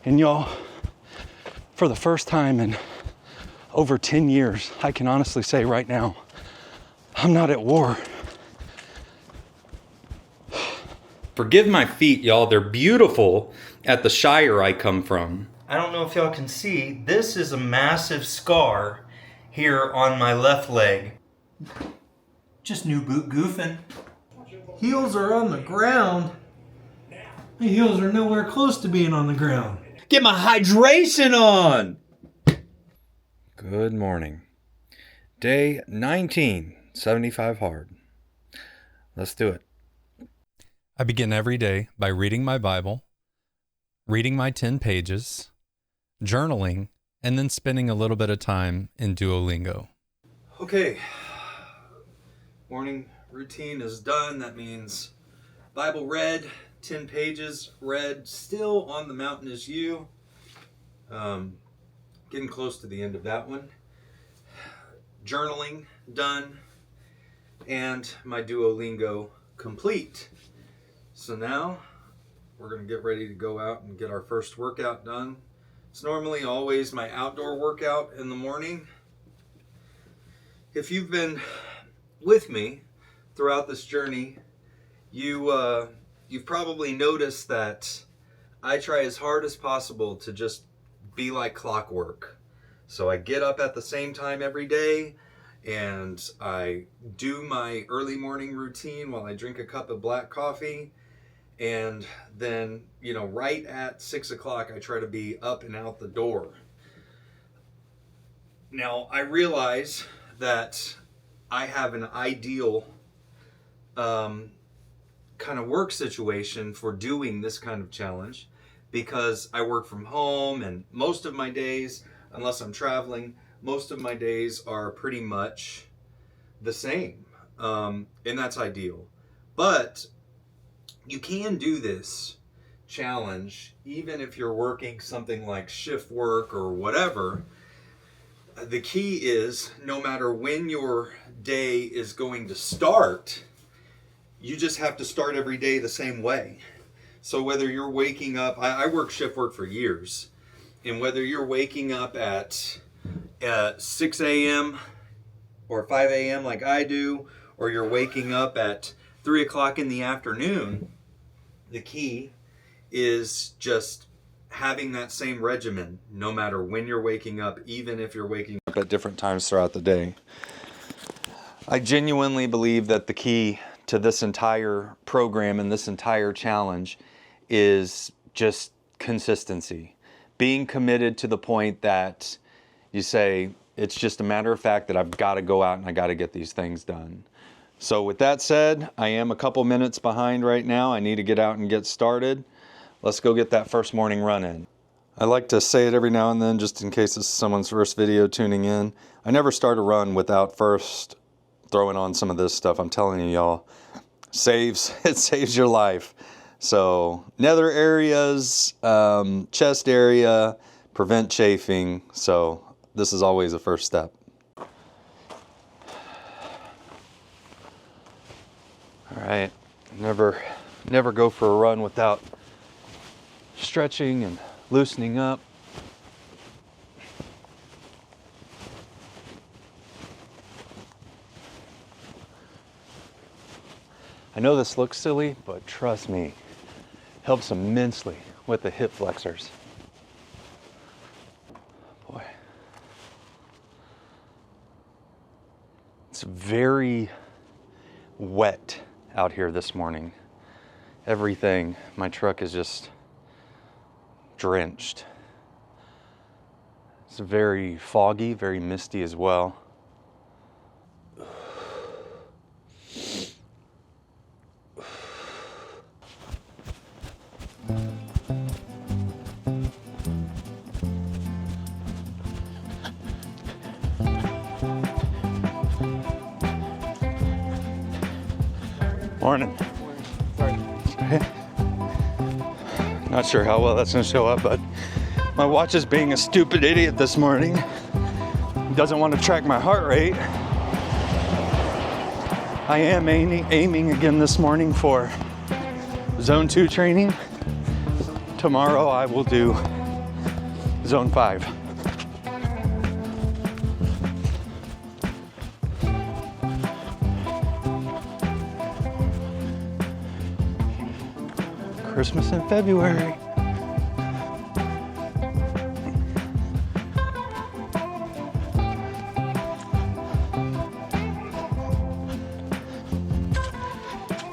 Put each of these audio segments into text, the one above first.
And y'all, for the first time in over 10 years, I can honestly say right now, I'm not at war. Forgive my feet, y'all. They're beautiful at the Shire I come from. I don't know if y'all can see, this is a massive scar here on my left leg. Just new boot goofing. Heels are on the ground. The heels are nowhere close to being on the ground. Get my hydration on! Good morning. Day 19, 75 hard. Let's do it. I begin every day by reading my Bible, reading my 10 pages, journaling, and then spending a little bit of time in Duolingo. Okay, morning routine is done. That means Bible read, 10 pages read, still on the mountain is you. Getting close to the end of that one. Journaling done, and my Duolingo complete. So now we're going to get ready to go out and get our first workout done. It's normally always my outdoor workout in the morning. If you've been with me throughout this journey, you've probably noticed that I try as hard as possible to just be like clockwork. So I get up at the same time every day and I do my early morning routine while I drink a cup of black coffee. And then, right at 6 o'clock, I try to be up and out the door. Now, I realize that I have an ideal kind of work situation for doing this kind of challenge because I work from home, and most of my days, unless I'm traveling, most of my days are pretty much the same. And that's ideal. But you can do this challenge even if you're working something like shift work or whatever. The key is no matter when your day is going to start, you just have to start every day the same way. So whether you're waking up, I work shift work for years, and whether you're waking up at 6 a.m. or 5 a.m. like I do, or you're waking up at 3 o'clock in the afternoon, the key is just having that same regimen no matter when you're waking up, even if you're waking up at different times throughout the day. I genuinely believe that the key to this entire program and this entire challenge is just consistency. Being committed to the point that you say, it's just a matter of fact that I've got to go out and I got to get these things done. So with that said, I am a couple minutes behind right now. I need to get out and get started. Let's go get that first morning run in. I like to say it every now and then just in case this is someone's first video tuning in. I never start a run without first throwing on some of this stuff. I'm telling you, y'all, it saves your life. So nether areas, chest area, prevent chafing. So this is always a first step. All right, never go for a run without stretching and loosening up. I know this looks silly, but trust me, helps immensely with the hip flexors. Boy, it's very wet out here this morning. Everything, my truck is just drenched. It's very foggy, very misty as well. Morning. Sorry. Not sure how well that's going to show up, but my watch is being a stupid idiot this morning. It doesn't want to track my heart rate. I am aiming again this morning for zone 2 training. Tomorrow I will do zone 5. Christmas in February.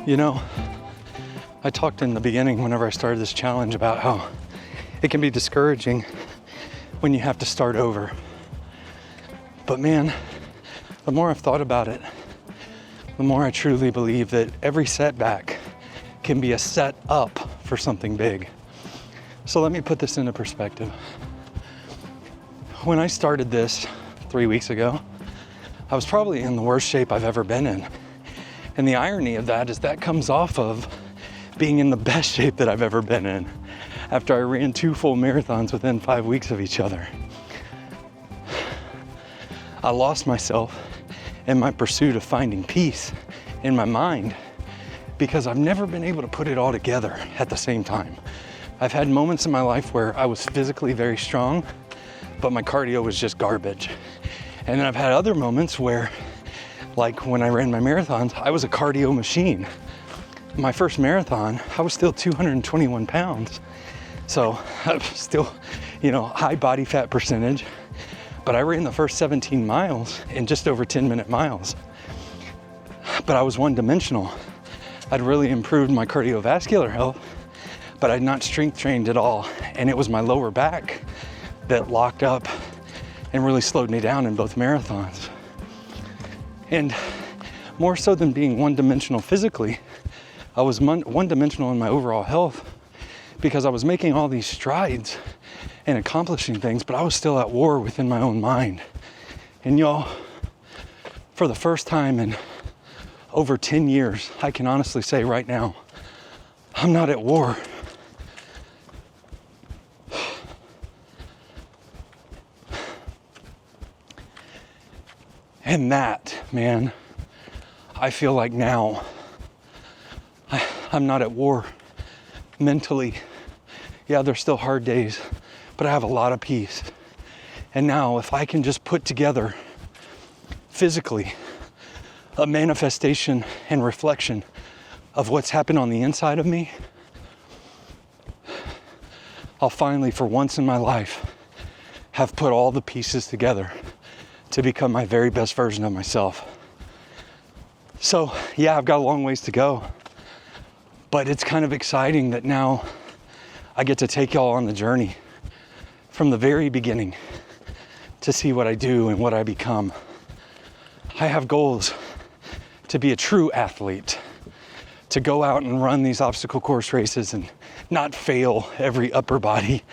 You know, I talked in the beginning whenever I started this challenge about how it can be discouraging when you have to start over. But man, the more I've thought about it, the more I truly believe that every setback can be a set up for something big. So let me put this into perspective. When I started this 3 weeks ago, I was probably in the worst shape I've ever been in. And the irony of that is that comes off of being in the best shape that I've ever been in after I ran 2 full marathons within 5 weeks of each other. I lost myself in my pursuit of finding peace in my mind because I've never been able to put it all together at the same time. I've had moments in my life where I was physically very strong, but my cardio was just garbage. And then I've had other moments where, like when I ran my marathons, I was a cardio machine. My first marathon, I was still 221 pounds. So I'm still, high body fat percentage, but I ran the first 17 miles in just over 10-minute miles. But I was one-dimensional. I'd really improved my cardiovascular health, but I'd not strength trained at all. And it was my lower back that locked up and really slowed me down in both marathons. And more so than being one-dimensional physically, I was one-dimensional in my overall health because I was making all these strides and accomplishing things, but I was still at war within my own mind. And y'all, for the first time in over 10 years, I can honestly say right now, I'm not at war. And that, man, I feel like now I'm not at war mentally. Yeah, there's still hard days, but I have a lot of peace. And now if I can just put together physically a manifestation and reflection of what's happened on the inside of me, I'll finally, for once in my life, have put all the pieces together to become my very best version of myself. So yeah, I've got a long ways to go, but it's kind of exciting that now I get to take y'all on the journey from the very beginning to see what I do and what I become. I have goals to be a true athlete, to go out and run these obstacle course races and not fail every upper body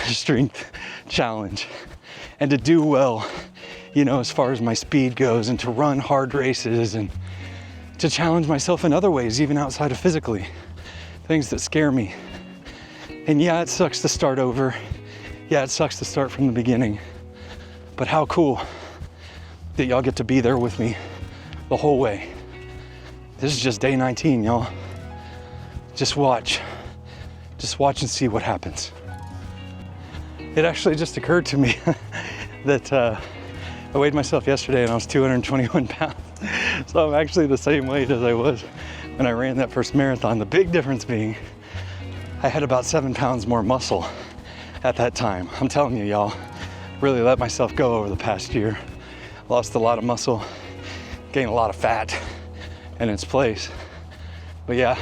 strength challenge, and to do well, as far as my speed goes, and to run hard races and to challenge myself in other ways, even outside of physically, things that scare me. And yeah, it sucks to start over. Yeah, it sucks to start from the beginning. But how cool that y'all get to be there with me the whole way. This is just day 19, y'all. Just watch and see what happens. It actually just occurred to me that I weighed myself yesterday and I was 221 pounds. So I'm actually the same weight as I was when I ran that first marathon. The big difference being I had about 7 pounds more muscle at that time. I'm telling you, y'all, really let myself go over the past year. Lost a lot of muscle, gained a lot of fat in its place. But yeah,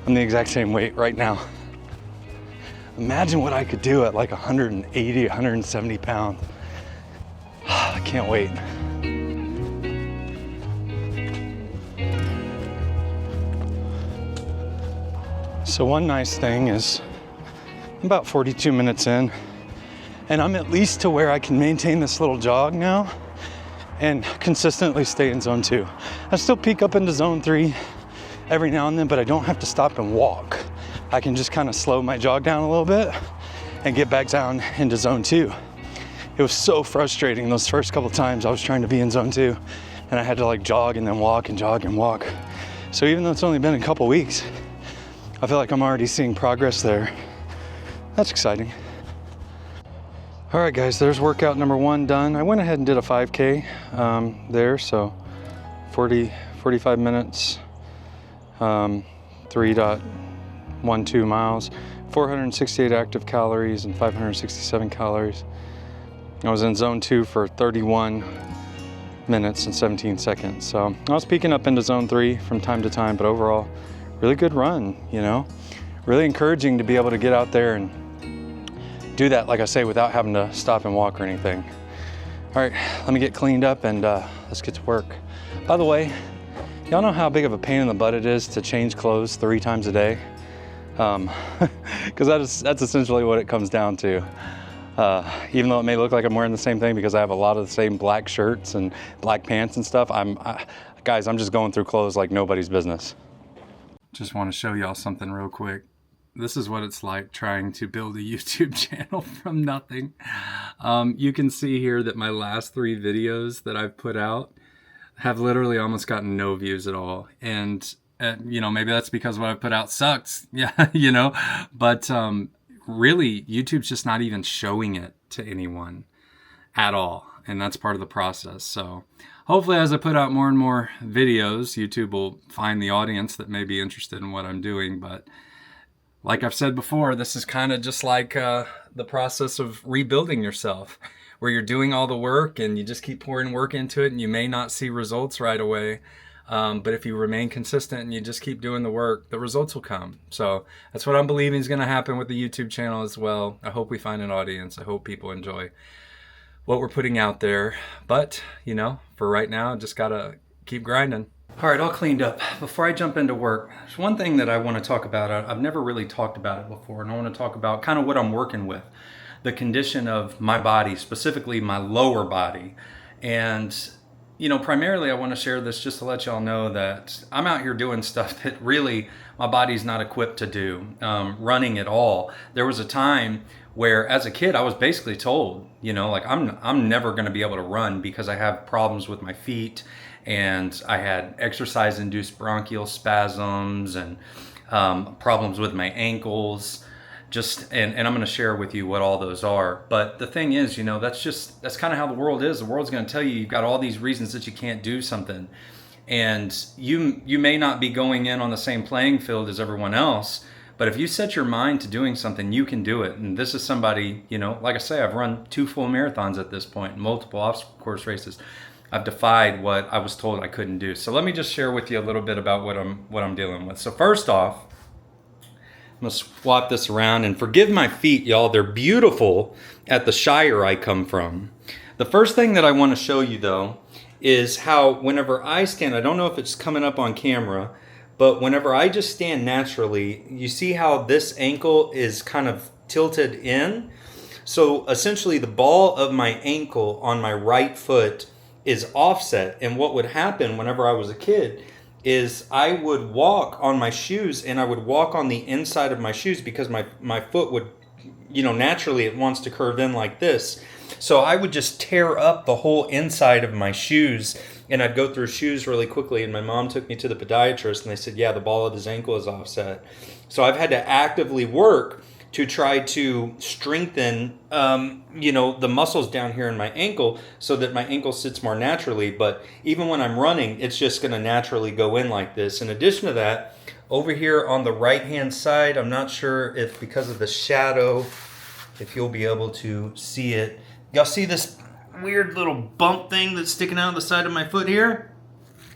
I'm the exact same weight right now. Imagine what I could do at like 180, 170 pounds. I can't wait. So one nice thing is I'm about 42 minutes in and I'm at least to where I can maintain this little jog now and consistently stay in zone 2. I still peak up into zone 3 every now and then, but I don't have to stop and walk. I can just kind of slow my jog down a little bit and get back down into zone 2. It was so frustrating those first couple times I was trying to be in zone 2 and I had to like jog and then walk and jog and walk. So even though it's only been a couple weeks, I feel like I'm already seeing progress there. That's exciting. All right, guys, there's workout number 1 done. I went ahead and did a 5K there, so 45 minutes, 3.12 miles, 468 active calories and 567 calories. I was in zone 2 for 31 minutes and 17 seconds. So I was peaking up into zone 3 from time to time, but overall, really good run, you know? Really encouraging to be able to get out there and do that, like I say, without having to stop and walk or anything. All right, let me get cleaned up and let's get to work. By the way, y'all know how big of a pain in the butt it is to change clothes 3 times a day? Because that's essentially what it comes down to. Even though it may look like I'm wearing the same thing because I have a lot of the same black shirts and black pants and stuff, guys, I'm just going through clothes like nobody's business. Just want to show y'all something real quick. This is what it's like trying to build a YouTube channel from nothing. You can see here that my last 3 videos that I've put out have literally almost gotten no views at all. And you know, maybe that's because what I put out sucks. Yeah, you know, but really YouTube's just not even showing it to anyone at all. And that's part of the process. So hopefully as I put out more and more videos, YouTube will find the audience that may be interested in what I'm doing. But like I've said before, this is kind of just like the process of rebuilding yourself, where you're doing all the work and you just keep pouring work into it and you may not see results right away. But if you remain consistent and you just keep doing the work, the results will come. So that's what I'm believing is going to happen with the YouTube channel as well. I hope we find an audience. I hope people enjoy what we're putting out there. But, you know, for right now, just got to keep grinding. All right, all cleaned up. Before I jump into work, there's one thing that I want to talk about. I've never really talked about it before, and I want to talk about kind of what I'm working with, the condition of my body, specifically my lower body. And, you know, primarily I want to share this just to let y'all know that I'm out here doing stuff that really my body's not equipped to do, running at all. There was a time where as a kid I was basically told, you know, like I'm never going to be able to run because I have problems with my feet. And I had exercise-induced bronchial spasms and problems with my ankles. And I'm going to share with you what all those are. But the thing is, you know, that's kind of how the world is. The world's going to tell you you've got all these reasons that you can't do something. And you may not be going in on the same playing field as everyone else. But if you set your mind to doing something, you can do it. And this is somebody, you know, like I say, I've run 2 full marathons at this point, multiple obstacle course races. I've defied what I was told I couldn't do. So let me just share with you a little bit about what I'm dealing with. So first off, I'm gonna swap this around and forgive my feet, y'all. They're beautiful at the Shire I come from. The first thing that I want to show you though is how whenever I stand, I don't know if it's coming up on camera, but whenever I just stand naturally, you see how this ankle is kind of tilted in. So essentially the ball of my ankle on my right foot is offset. And what would happen whenever I was a kid is I would walk on my shoes and I would walk on the inside of my shoes because my foot would, you know, naturally it wants to curve in like this. So I would just tear up the whole inside of my shoes and I'd go through shoes really quickly. And my mom took me to the podiatrist and they said, yeah, the ball of his ankle is offset. So I've had to actively work to try to strengthen, you know, the muscles down here in my ankle so that my ankle sits more naturally. But even when I'm running, it's just going to naturally go in like this. In addition to that, over here on the right-hand side, I'm not sure if because of the shadow, if you'll be able to see it. Y'all see this weird little bump thing that's sticking out of the side of my foot here?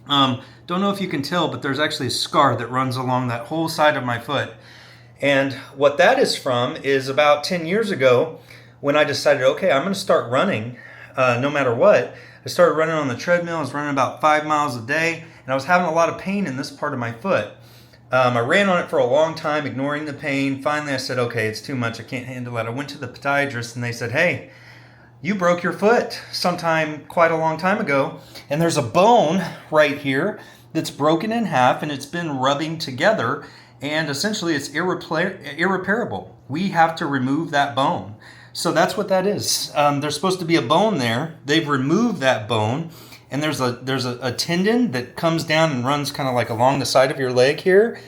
Don't know if you can tell, but there's actually a scar that runs along that whole side of my foot. And what that is from is about 10 years ago when I decided, okay, I'm going to start running no matter what. I started running on the treadmill. I was running about 5 miles a day, and I was having a lot of pain in this part of my foot. I ran on it for a long time, ignoring the pain. Finally, I said, okay, it's too much. I can't handle it. I went to the podiatrist, and they said, hey, you broke your foot sometime quite a long time ago, and there's a bone right here that's broken in half, and it's been rubbing together. And essentially it's irreparable. We have to remove that bone. So that's what that is. There's supposed to be a bone there. They've removed that bone. And there's a tendon that comes down and runs kind of like along the side of your leg here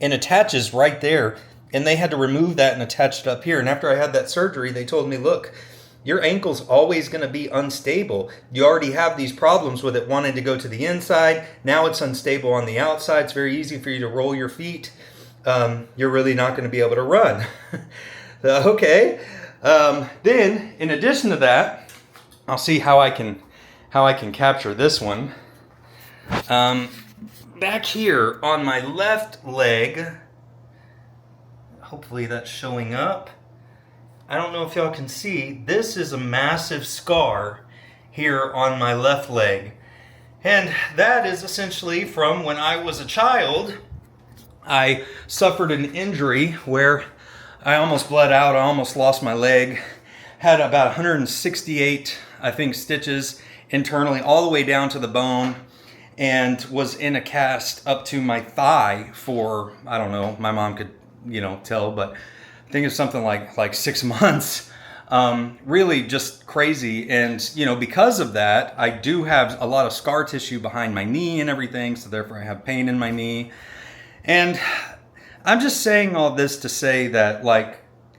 and attaches right there. And they had to remove that and attach it up here. And after I had that surgery, they told me, look, your ankle's always going to be unstable. You already have these problems with it wanting to go to the inside. Now it's unstable on the outside. It's very easy for you to roll your feet. You're really not going to be able to run. Okay. Then, in addition to that, I'll see how I can capture this one. Back here on my left leg, hopefully that's showing up. I don't know if y'all can see, this is a massive scar here on my left leg. And that is essentially from when I was a child. I suffered an injury where I almost bled out, I almost lost my leg. Had about 168, I think, stitches internally all the way down to the bone, and was in a cast up to my thigh for, I don't know, my mom could, tell, but I think it's something like 6 months. Really just crazy. And, because of that, I do have a lot of scar tissue behind my knee and everything. So therefore I have pain in my knee. And I'm just saying all this to say that,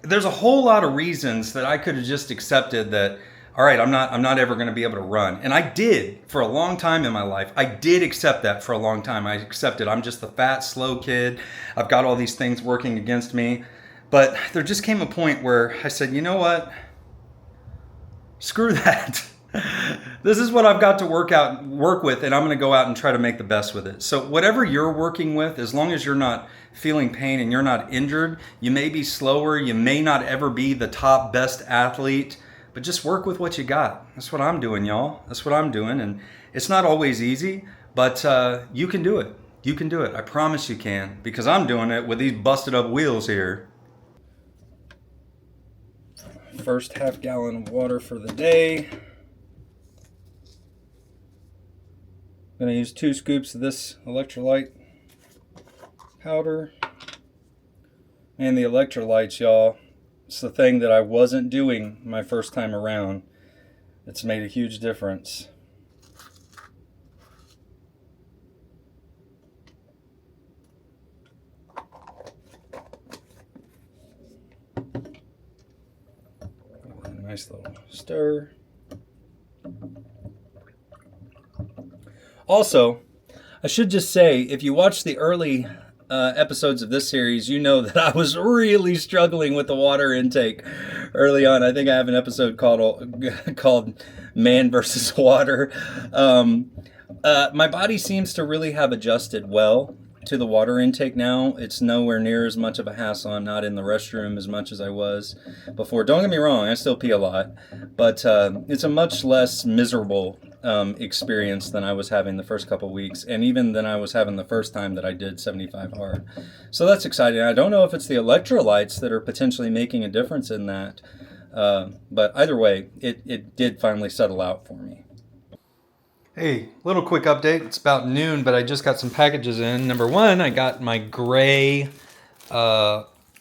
there's a whole lot of reasons that I could have just accepted that, all right, I'm not ever going to be able to run. And I did for a long time in my life. I did accept that for a long time. I accepted I'm just the fat, slow kid. I've got all these things working against me. But there just came a point where I said, you know what? Screw that. This is what I've got to work with, and I'm going to go out and try to make the best with it. So whatever you're working with, as long as you're not feeling pain and you're not injured, you may be slower, you may not ever be the top best athlete, but just work with what you got. That's what I'm doing, y'all. That's what I'm doing. And it's not always easy, but you can do it. You can do it. I promise you can, because I'm doing it with these busted up wheels here. First half gallon of water for the day. I'm going to use 2 scoops of this electrolyte powder. And the electrolytes, y'all, it's the thing that I wasn't doing my first time around. It's made a huge difference. Nice little stir. Also, I should just say, if you watch the early episodes of this series, you know that I was really struggling with the water intake early on. I think I have an episode called Man versus Water. My body seems to really have adjusted well to the water intake now. It's nowhere near as much of a hassle. I'm not in the restroom as much as I was before. Don't get me wrong, I still pee a lot, but it's a much less miserable experience than I was having the first couple weeks, and even than I was having the first time that I did 75 hard. So that's exciting. I don't know if it's the electrolytes that are potentially making a difference in that, but either way, it did finally settle out for me. Hey, little quick update. It's about noon, but I just got some packages in. Number one, I got my gray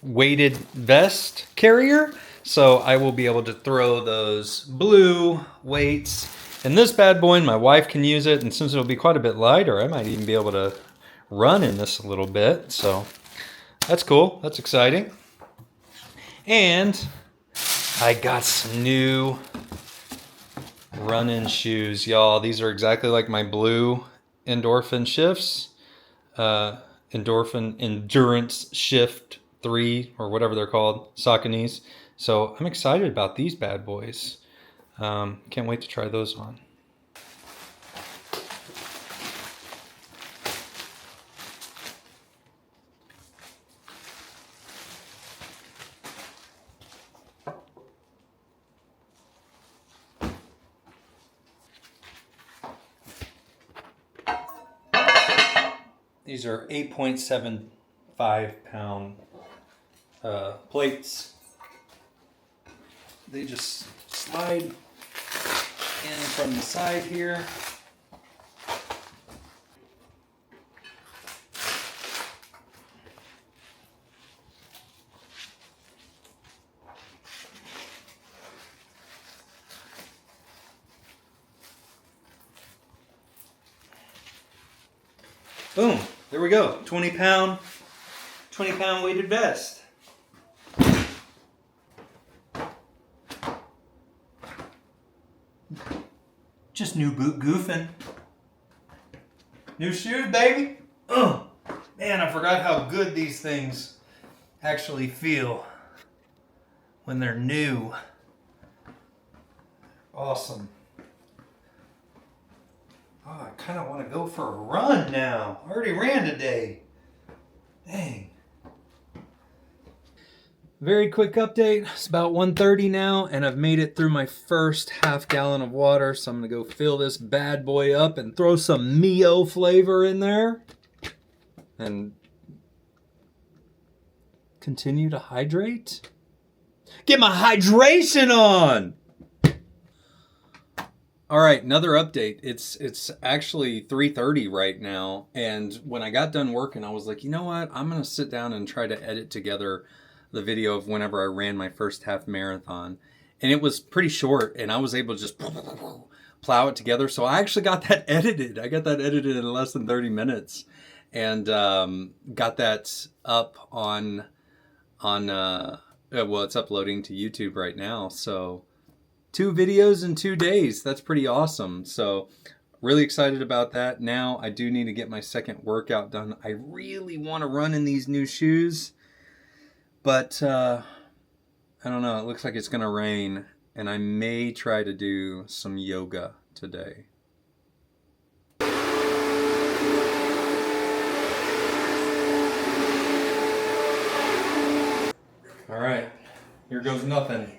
weighted vest carrier, so I will be able to throw those blue weights in this bad boy, and my wife can use it, and since it'll be quite a bit lighter, I might even be able to run in this a little bit, so that's cool. That's exciting. And I got some new run-in shoes, y'all. These are exactly like my blue endorphin shifts, endorphin endurance shift 3 or whatever they're called, Sauconys. So I'm excited about these bad boys. Can't wait to try those on. These are 8.75 pound plates. They just slide in from the side here. Boom, there we go. 20 pound weighted vest. Just new boot goofing. New shoes, baby. Oh, man, I forgot how good these things actually feel when they're new. Awesome. Oh, I kind of want to go for a run now. I already ran today. Dang. Very quick update. It's about 1:30 now, and I've made it through my first half gallon of water. So I'm going to go fill this bad boy up and throw some Mio flavor in there. And continue to hydrate. Get my hydration on! All right, another update. It's actually 3:30 right now, and when I got done working, I was like, you know what? I'm going to sit down and try to edit together the video of whenever I ran my first half marathon. And it was pretty short, and I was able to just plow it together. So I actually got that edited. I got that edited in less than 30 minutes, and got that up on well, it's uploading to YouTube right now. So 2 videos in 2 days. That's pretty awesome. So really excited about that. Now I do need to get my second workout done. I really want to run in these new shoes, but I don't know. It looks like it's going to rain, and I may try to do some yoga today. All right, here goes nothing.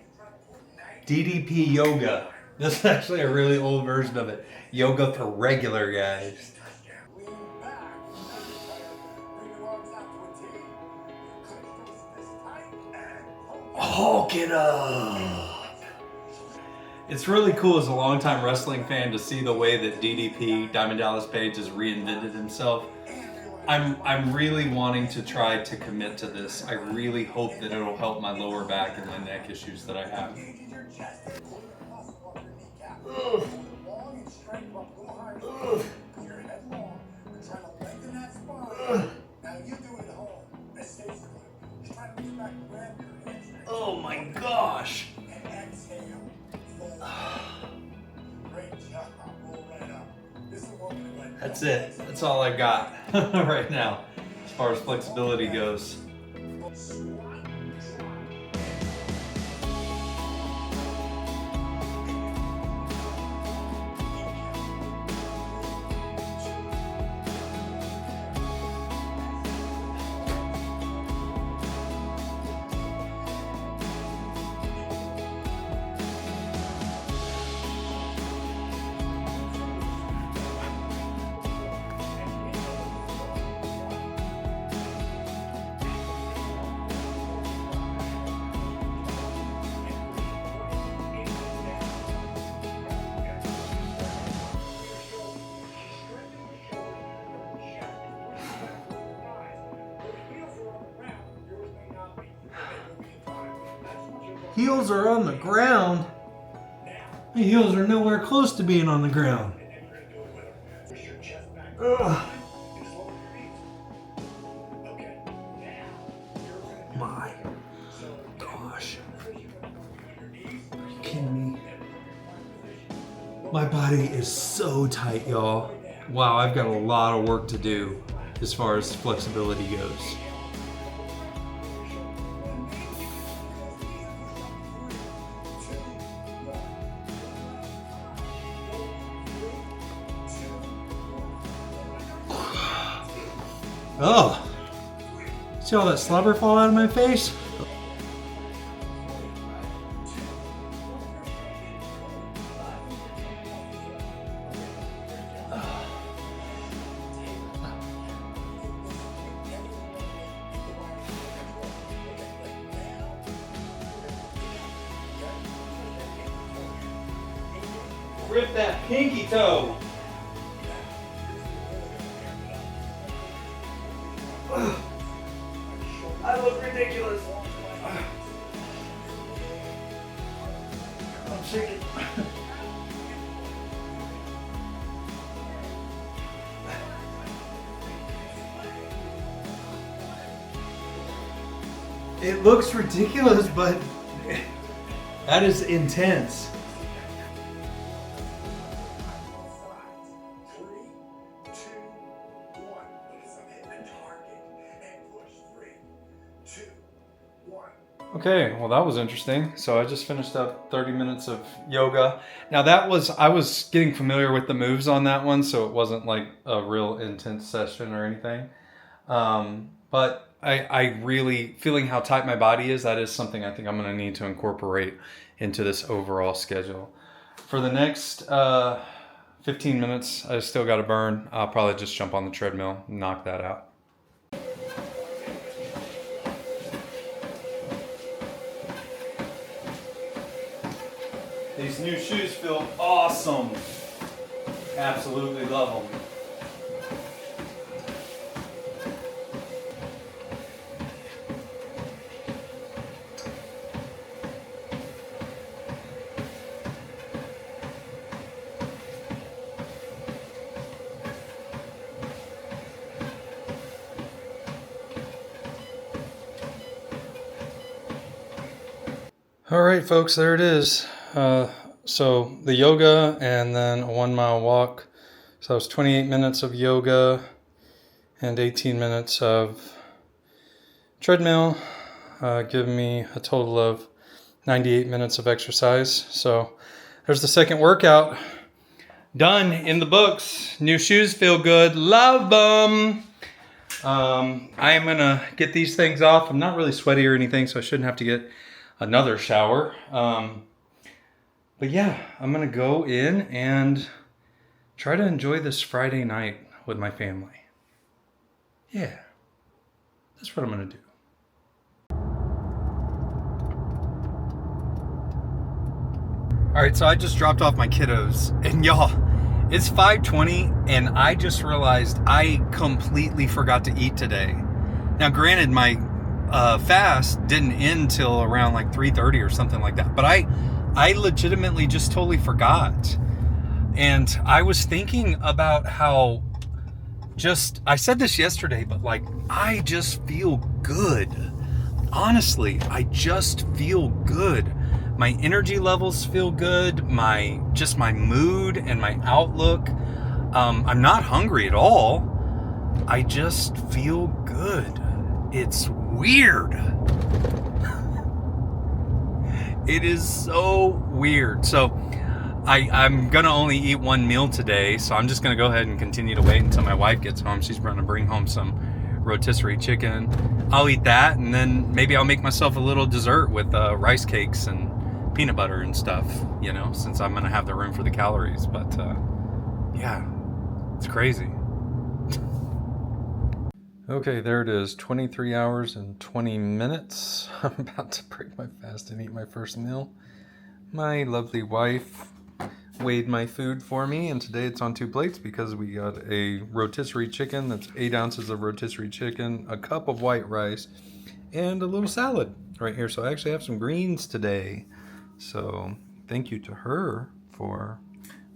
DDP yoga. This is actually a really old version of it. Yoga for regular guys. Hulk it up. It's really cool as a longtime wrestling fan to see the way that DDP, Diamond Dallas Page, has reinvented himself. I'm really wanting to try to commit to this. I really hope that it'll help my lower back and my neck issues that I have. Ugh. Ugh. Ugh. Oh my gosh. That's it. That's all I got right now as far as flexibility goes. Heels are on the ground. My heels are nowhere close to being on the ground. Ugh. My gosh. Are you kidding me? My body is so tight, y'all. Wow, I've got a lot of work to do as far as flexibility goes. Oh, see all that slobber fall out of my face? Rip that pinky toe. I look ridiculous. I'm shaking. It looks ridiculous, but that is intense. Okay, well that was interesting. So I just finished up 30 minutes of yoga. Now I was getting familiar with the moves on that one, so it wasn't like a real intense session or anything. But I really, feeling how tight my body is, that is something I think I'm gonna need to incorporate into this overall schedule. For the next 15 minutes, I still got to burn. I'll probably just jump on the treadmill and knock that out. These new shoes feel awesome. Absolutely love them. All right, folks, there it is. So the yoga and then a 1 mile walk. So that was 28 minutes of yoga and 18 minutes of treadmill, giving me a total of 98 minutes of exercise. So there's the second workout done in the books. New shoes feel good. Love them. I am going to get these things off. I'm not really sweaty or anything, so I shouldn't have to get another shower. But yeah, I'm going to go in and try to enjoy this Friday night with my family. Yeah, that's what I'm going to do. All right, so I just dropped off my kiddos, and y'all, it's 5:20, and I just realized I completely forgot to eat today. Now, granted, my fast didn't end till around like 3:30 or something like that, but I legitimately just totally forgot. And I was thinking about how I said this yesterday, but like, I just feel good. Honestly, I just feel good. My energy levels feel good. My mood and my outlook. I'm not hungry at all. I just feel good. It's weird. It is so weird. So I'm gonna only eat one meal today, so I'm just gonna go ahead and continue to wait until my wife gets home. She's gonna bring home some rotisserie chicken. I'll eat that, and then maybe I'll make myself a little dessert with rice cakes and peanut butter and stuff, you know, since I'm gonna have the room for the calories. But yeah, it's crazy. Okay, there it is, 23 hours and 20 minutes. I'm about to break my fast and eat my first meal. My lovely wife weighed my food for me, and today it's on 2 plates because we got a rotisserie chicken. That's 8 ounces of rotisserie chicken, a cup of white rice, and a little salad right here. So I actually have some greens today. So thank you to her for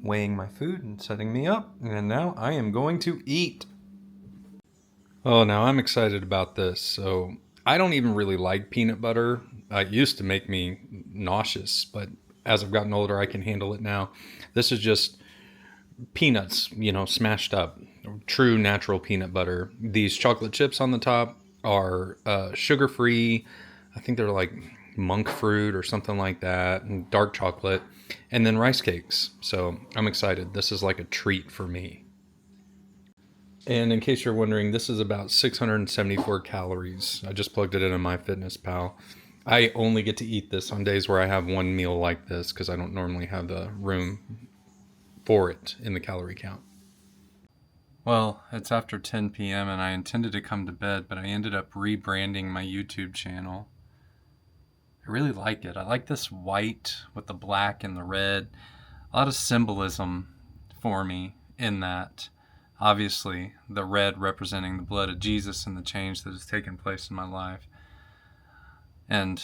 weighing my food and setting me up. And now I am going to eat. Oh, now I'm excited about this. So I don't even really like peanut butter. It used to make me nauseous, but as I've gotten older, I can handle it now. This is just peanuts, you know, smashed up. True natural peanut butter. These chocolate chips on the top are sugar-free. I think they're like monk fruit or something like that, and dark chocolate, and then rice cakes. So I'm excited. This is like a treat for me. And in case you're wondering, this is about 674 calories. I just plugged it into MyFitnessPal. I only get to eat this on days where I have one meal like this because I don't normally have the room for it in the calorie count. Well, it's after 10 p.m. and I intended to come to bed, but I ended up rebranding my YouTube channel. I really like it. I like this white with the black and the red. A lot of symbolism for me in that. Obviously, the red representing the blood of Jesus and the change that has taken place in my life. And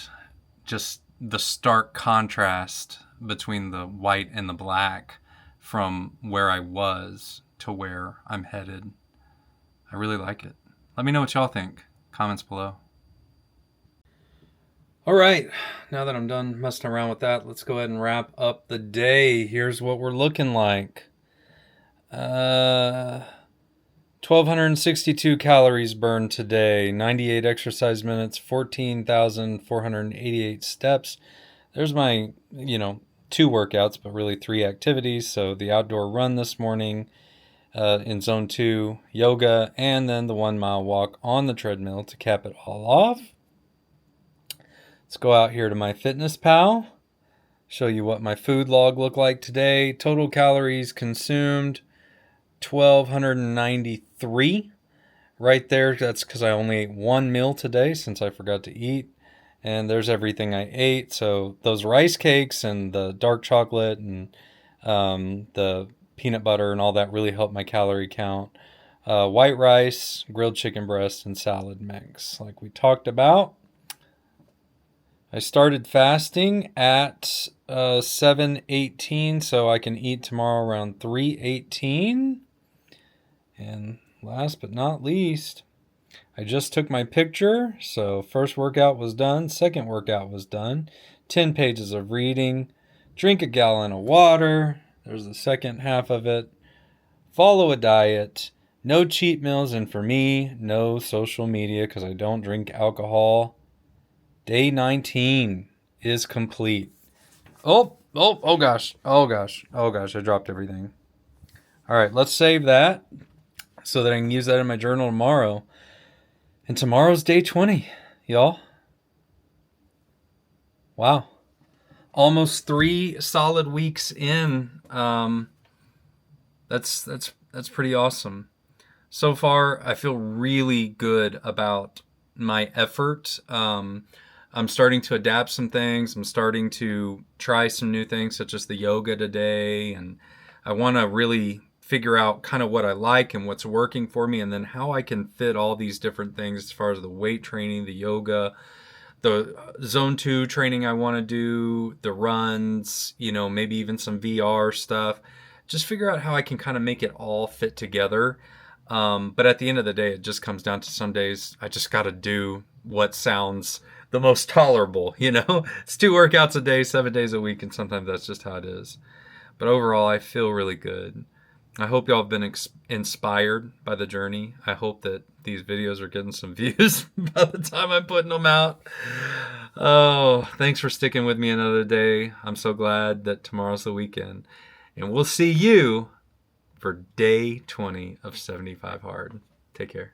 just the stark contrast between the white and the black from where I was to where I'm headed. I really like it. Let me know what y'all think. Comments below. All right, now that I'm done messing around with that, let's go ahead and wrap up the day. Here's what we're looking like. 1,262 calories burned today, 98 exercise minutes, 14,488 steps. There's my, 2 workouts, but really 3 activities. So the outdoor run this morning in zone 2, yoga, and then the 1-mile walk on the treadmill to cap it all off. Let's go out here to my Fitness Pal. Show you what my food log looked like today. Total calories consumed, 1,293. Right there, that's because I only ate 1 meal today since I forgot to eat. And there's everything I ate. So those rice cakes and the dark chocolate and the peanut butter and all that really helped my calorie count. White rice, grilled chicken breast, and salad mix, like we talked about. I started fasting at 7:18, so I can eat tomorrow around 3:18. And last but not least, I just took my picture. So first workout was done, second workout was done, 10 pages of reading, drink a gallon of water. There's the second half of it. Follow a diet, no cheat meals, and for me, no social media because I don't drink alcohol. Day 19 is complete. Oh gosh, I dropped everything. All right, let's save that so that I can use that in my journal tomorrow. And tomorrow's day 20, y'all. Wow. Almost 3 solid weeks in. That's pretty awesome. So far, I feel really good about my effort. I'm starting to adapt some things. I'm starting to try some new things, such as the yoga today. And I want to really figure out kind of what I like and what's working for me, and then how I can fit all these different things as far as the weight training, the yoga, the zone 2 training I want to do, the runs, maybe even some VR stuff. Just figure out how I can kind of make it all fit together. But at the end of the day, it just comes down to some days I just got to do what sounds the most tolerable. It's 2 workouts a day, 7 days a week, and sometimes that's just how it is. But overall, I feel really good. I hope y'all have been inspired by the journey. I hope that these videos are getting some views by the time I'm putting them out. Oh, thanks for sticking with me another day. I'm so glad that tomorrow's the weekend. And we'll see you for day 20 of 75 Hard. Take care.